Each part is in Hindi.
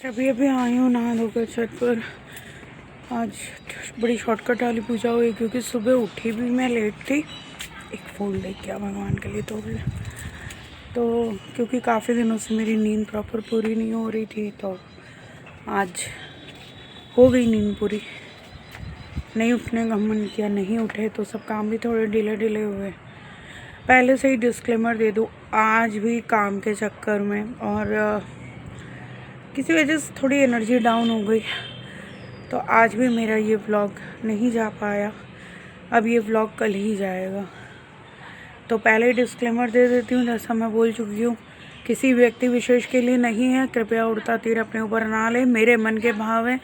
अभी अभी आई हूँ नहा धोकर छत पर। आज बड़ी शॉर्टकट वाली पूजा हुई क्योंकि सुबह उठी भी मैं लेट थी। एक फूल देख क्या भगवान के लिए तोड़ ले। तो क्योंकि काफ़ी दिनों से मेरी नींद प्रॉपर पूरी नहीं हो रही थी, तो आज हो गई नींद पूरी। नहीं उठने का मन किया, नहीं उठे तो सब काम भी थोड़े डिले डिले हुए। पहले से ही डिस्क्लेमर दे दूँ, आज भी काम के चक्कर में और किसी वजह से थोड़ी एनर्जी डाउन हो गई, तो आज भी मेरा ये व्लॉग नहीं जा पाया। अब ये व्लॉग कल ही जाएगा। तो पहले ही डिस्क्लेमर दे देती हूँ, जैसा मैं बोल चुकी हूँ, किसी व्यक्ति विशेष के लिए नहीं है। कृपया उड़ता तीर अपने ऊपर ना ले। मेरे मन के भाव है,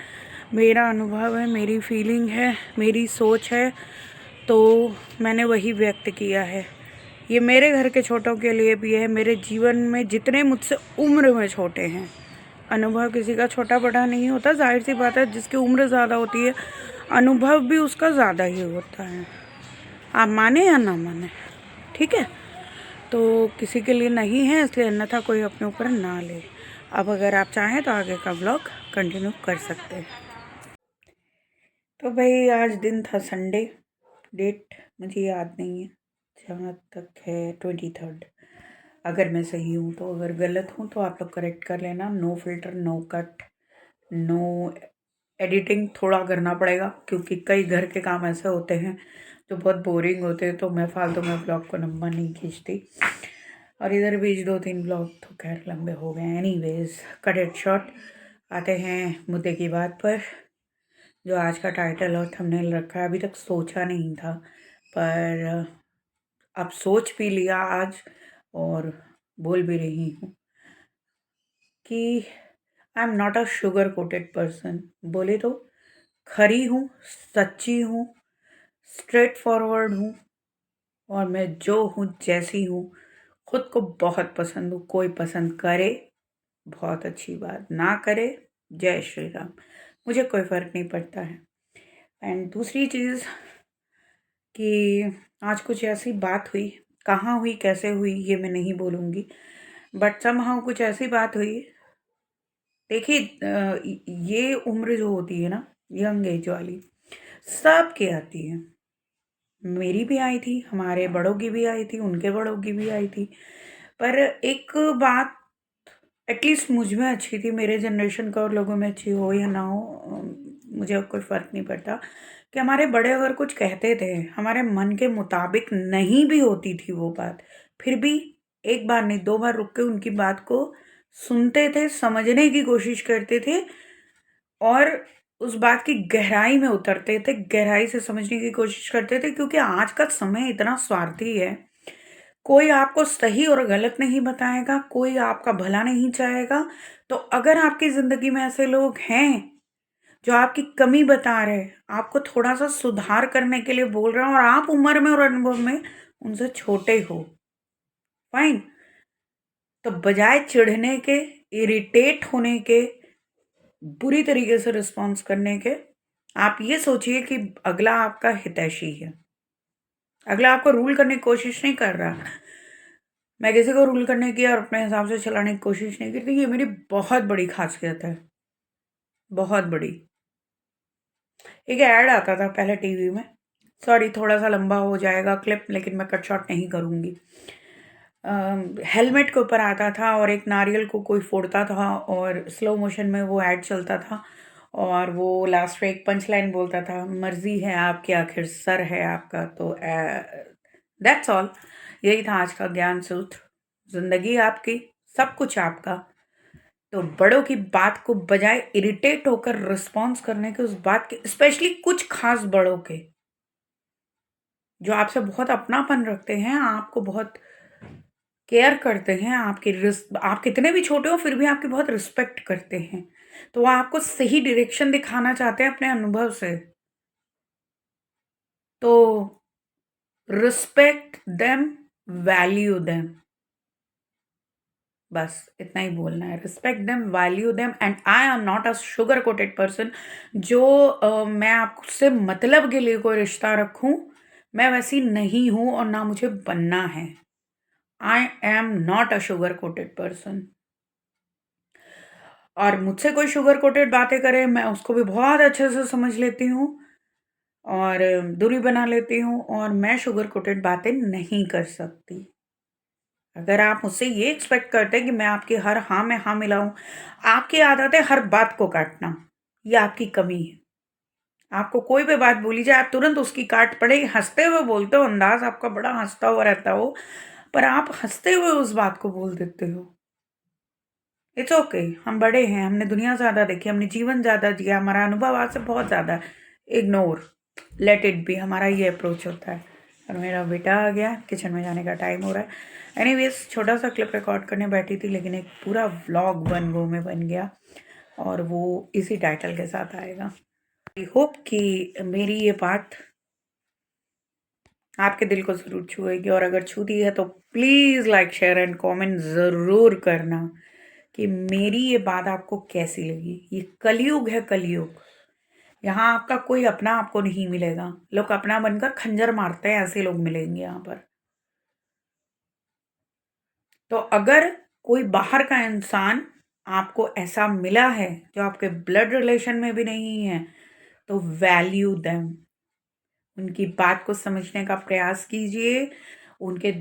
मेरा अनुभव है, मेरी फीलिंग है, मेरी सोच है, तो मैंने वही व्यक्त किया है। ये मेरे घर के छोटों के लिए भी है, मेरे जीवन में जितने मुझसे उम्र में छोटे हैं। अनुभव किसी का छोटा बड़ा नहीं होता, जाहिर सी बात है, जिसकी उम्र ज़्यादा होती है अनुभव भी उसका ज़्यादा ही होता है। आप माने या ना माने, ठीक है। तो किसी के लिए नहीं है, इसलिए अन्यथा कोई अपने ऊपर ना ले। अब अगर आप चाहें तो आगे का व्लॉग कंटिन्यू कर सकते हैं। तो भाई आज दिन था संडे, डेट मुझे याद नहीं है, जहाँ तक है 23। अगर मैं सही हूँ तो, अगर गलत हूँ तो आप लोग करेक्ट कर लेना। No filter, no cut, no editing थोड़ा करना पड़ेगा क्योंकि कई घर के काम ऐसे होते हैं जो बहुत बोरिंग होते हैं, तो मैं फालतू में ब्लॉग को लंबा नहीं खींचती। और इधर बीच 2-3 ब्लॉग तो खैर लंबे हो गए। Anyways, cut it short. आते हैं मुद्दे की बात पर, जो आज का टाइटल और थंबनेल रखा है। अभी तक सोचा नहीं था, पर अब सोच भी लिया आज और बोल भी रही हूँ कि I am not a sugar coated person. बोले तो खरी हूँ, सच्ची हूँ, स्ट्रेट फॉरवर्ड हूँ, और मैं जो हूँ जैसी हूँ खुद को बहुत पसंद हूँ। कोई पसंद करे बहुत अच्छी बात, ना करे जय श्री राम, मुझे कोई फ़र्क नहीं पड़ता है। एंड दूसरी चीज़ कि आज कुछ ऐसी बात हुई, कहाँ हुई कैसे हुई ये मैं नहीं बोलूँगी, बट समहाउ कुछ ऐसी बात हुई। देखिए, ये उम्र जो होती है ना, यंग एज वाली, सबकी आती है। मेरी भी आई थी, हमारे बड़ों की भी आई थी, उनके बड़ों की भी आई थी। पर एक बात एटलीस्ट मुझ में अच्छी थी, मेरे जनरेशन का और लोगों में अच्छी हो या ना हो, मुझे कोई फ़र्क नहीं पड़ता, कि हमारे बड़े अगर कुछ कहते थे, हमारे मन के मुताबिक नहीं भी होती थी वो बात, फिर भी एक बार नहीं 2 बार रुक के उनकी बात को सुनते थे, समझने की कोशिश करते थे और उस बात की गहराई में उतरते थे, गहराई से समझने की कोशिश करते थे। क्योंकि आज का समय इतना स्वार्थी है, कोई आपको सही और गलत नहीं बताएगा, कोई आपका भला नहीं चाहेगा। तो अगर आपकी ज़िंदगी में ऐसे लोग हैं जो आपकी कमी बता रहे हैं, आपको थोड़ा-सा सुधार करने के लिए बोल रहे हैं और आप उम्र में और अनुभव में उनसे छोटे हो, फाइन। तो बजाय चिढ़ने के, इरिटेट होने के, बुरी तरीके से रिस्पॉन्स करने के, आप ये सोचिए कि अगला आपका हितैषी है। अगला आपको रूल करने की कोशिश नहीं कर रहा। मैं किसी को रूल करने की और अपने हिसाब से चलाने की कोशिश नहीं करती। ये मेरी बहुत बड़ी ख़ासियत है, बहुत बड़ी। एक ऐड आता था पहले टीवी में, सॉरी थोड़ा-सा लंबा हो जाएगा क्लिप, लेकिन मैं कट शॉर्ट नहीं करूँगी। हेलमेट के ऊपर आता था और एक नारियल को कोई फोड़ता था और स्लो मोशन में वो ऐड चलता था और वो लास्ट में एक पंच लाइन बोलता था, मर्ज़ी है आपकी आखिर सर है आपका। तो दैट्स ऑल, यही था आज का ज्ञान सूत्र। ज़िंदगी आपकी, सब कुछ आपका। तो बड़ों की बात को बजाय इरिटेट होकर रिस्पॉन्स करने के, उस बात के, स्पेशली कुछ खास बड़ों के जो आपसे बहुत अपनापन रखते हैं, आपको बहुत केयर करते हैं, आप कितने भी छोटे हो फिर भी आपकी बहुत रिस्पेक्ट करते हैं, तो वो आपको सही डायरेक्शन दिखाना चाहते हैं अपने अनुभव से। तो रिस्पेक्ट देम, वैल्यू देम, बस इतना ही बोलना है। Respect them, value them, and I am not a sugar coated person जो मैं आपसे मतलब के लिए कोई रिश्ता रखूं, मैं वैसी नहीं हूं और ना मुझे बनना है। I am not a sugar coated person. और मुझसे कोई शुगर कोटेड बातें करे, मैं उसको भी बहुत अच्छे से समझ लेती हूँ और दूरी बना लेती हूँ, और मैं शुगर कोटेड बातें नहीं कर सकती। अगर आप मुझसे ये एक्सपेक्ट करते हैं कि मैं आपकी हर हाँ में हाँ मिलाऊं, आपकी आदत है हर बात को काटना, ये आपकी कमी है। आपको कोई भी बात बोली जाए, आप तुरंत उसकी काट पड़े, हंसते हुए बोलते हो, अंदाज आपका बड़ा हंसता हुआ रहता हो, पर आप हंसते हुए उस बात को बोल देते हो। इट्स ओके, हम बड़े हैं, हमने दुनिया ज़्यादा देखी, हमने जीवन ज़्यादा जिया, हमारा अनुभव आज से बहुत ज़्यादा है। इग्नोर, लेट इट बी, हमारा ये अप्रोच होता है। और मेरा बेटा आ गया, किचन में जाने का टाइम हो रहा है। एनीवेज, छोटा सा क्लिप रिकॉर्ड करने बैठी थी, लेकिन एक पूरा व्लॉग वन गो में बन गया, और वो इसी टाइटल के साथ आएगा। आई होप कि मेरी ये बात आपके दिल को ज़रूर छुएगी, और अगर छूती है तो please like share and comment ज़रूर करना कि मेरी ये बात आपको कैसी लगी। ये कलयुग है, कलयुग। यहाँ आपका कोई अपना आपको नहीं मिलेगा। लोग अपना बनकर खंजर मारते हैं, ऐसे लोग मिलेंगे यहाँ पर। तो अगर कोई बाहर का इंसान आपको ऐसा मिला है जो आपके ब्लड रिलेशन में भी नहीं है, तो वैल्यू देम। उनकी बात को समझने का प्रयास कीजिए, उनके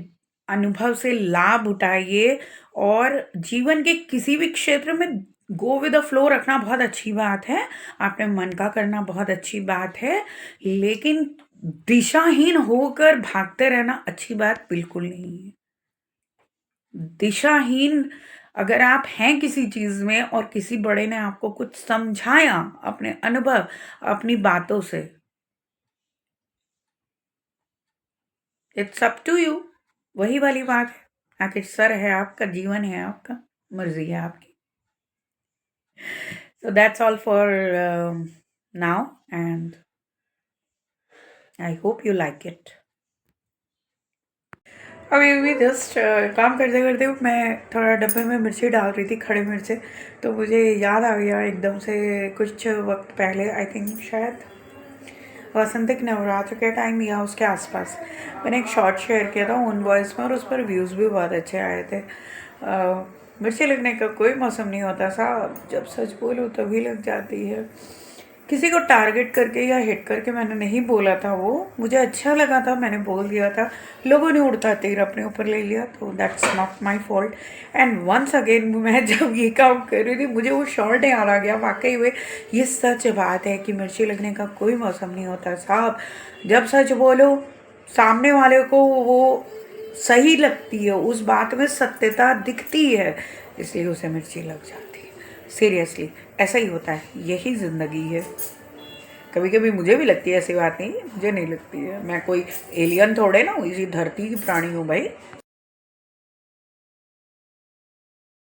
अनुभव से लाभ उठाइए, और जीवन के किसी भी क्षेत्र में गो विद द फ्लो रखना बहुत अच्छी बात है, आपने मन का करना बहुत अच्छी बात है, लेकिन दिशाहीन होकर भागते रहना अच्छी बात बिल्कुल नहीं है। दिशाहीन अगर आप हैं किसी चीज़ में, और किसी बड़े ने आपको कुछ समझाया अपने अनुभव, अपनी बातों से, इट्स अप टू यू। वही वाली बात है, आखिर सर है आपका, जीवन है आपका, मर्जी है आपकी। So that's all for now, and I hope you like it. अभी अभी जस्ट काम करते करते मैं थोड़ा डब्बे में मिर्ची डाल रही थी, खड़े मिर्चे, तो मुझे याद आ गया एकदम से कुछ वक्त पहले, आई थिंक शायद वसंतिक नवरात्र के टाइम या उसके आसपास, मैंने एक शॉर्ट शेयर किया था ऑन वॉइस में, और उस पर व्यूज़ भी बहुत अच्छे आए थे। मिर्ची लगने का कोई मौसम नहीं होता साहब, जब सच बोलो तभी लग जाती है। किसी को टारगेट करके या हिट करके मैंने नहीं बोला था, वो मुझे अच्छा लगा था, मैंने बोल दिया था, लोगों ने उड़ता तीर अपने ऊपर ले लिया, तो that's not my fault. And once again मैं जब ये काम कर रही थी, मुझे वो शॉर्ट याद आ गया, वाकई में ये सच बात है कि मिर्ची लगने का कोई मौसम नहीं होता साहब। जब सच बोलो, सामने वाले को वो सही लगती है, उस बात में सत्यता दिखती है, इसलिए उसे मिर्ची लग जाती है। सीरियसली ऐसा ही होता है, यही ज़िंदगी है। कभी कभी मुझे भी लगती है, ऐसी बात नहीं, मुझे नहीं लगती है, मैं कोई एलियन थोड़े ना हूँ, इसी धरती की प्राणी हूँ भाई।